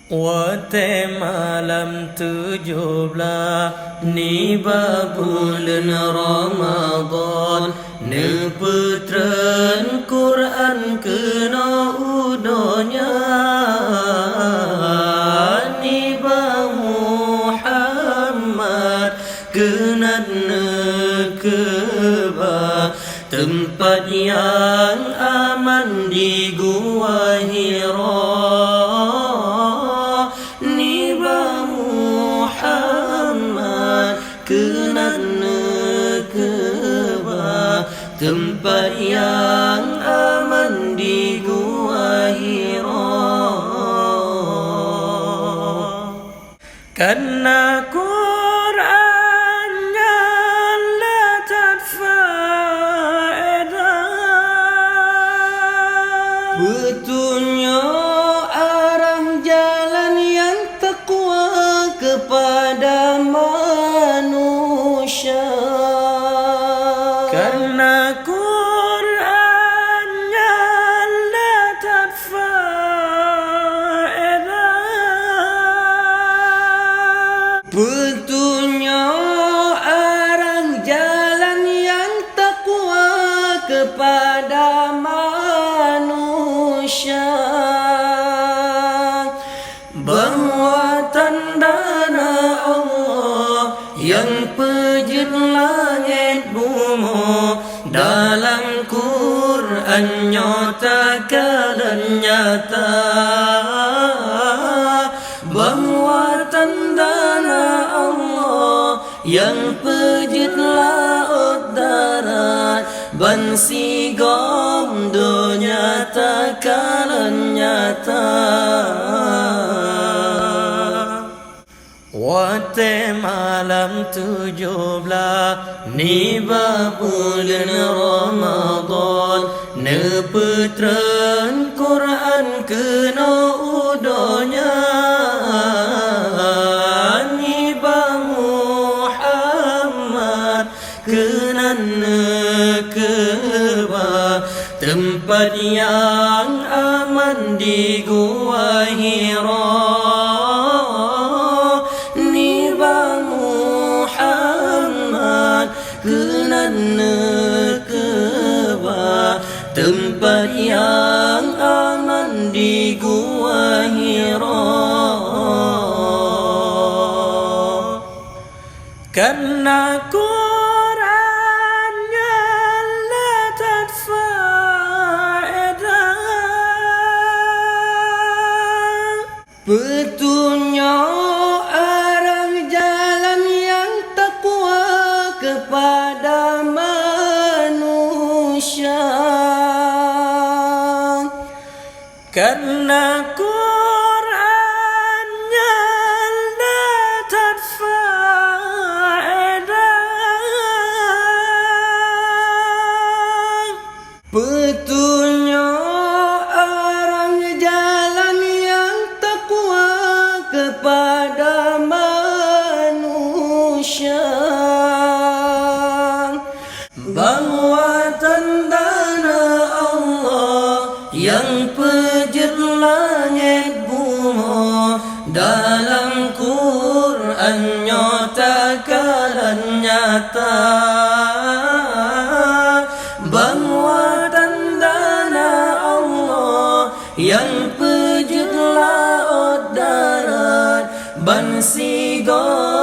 Wate malam 17 ni bulan Ramadan ne putran Quran kena udonya ni ba Muhammad kena keba tempat yang aman di Gua Hira tempat yang aman di Gua Hira karena Qur'annya la tadfaedah petunjuk arah jalan yang takwa kepada manusia karena Qur'annya la tadfaedah petunjuk arah jalan yang takwa kepada manusia bahwa tandana Allah yang pejit langit bumi dalam Quran nyatakan nyata bahwa tandana Allah yang pejit laut darat ban sigom do nyatakan nyata Wate malam 17 ni bulan Ramadan ne putran Quran kena udonya ni ba Muhammad kena keba tempat yang aman di Gua Hira tempat yang aman di Gua Hira karena Qur'annya la tadfaedah petunjuk arah jalan yang takwa kepada manusia karena Qur'annya la tadfaedah petunjuk arah jalan yang takwa kepada manusia bahwa tandana Allah yang pejit langit bumi dalam Quran nyatakan nyata bahwa tandana Allah yang pejit laut darat ban sigom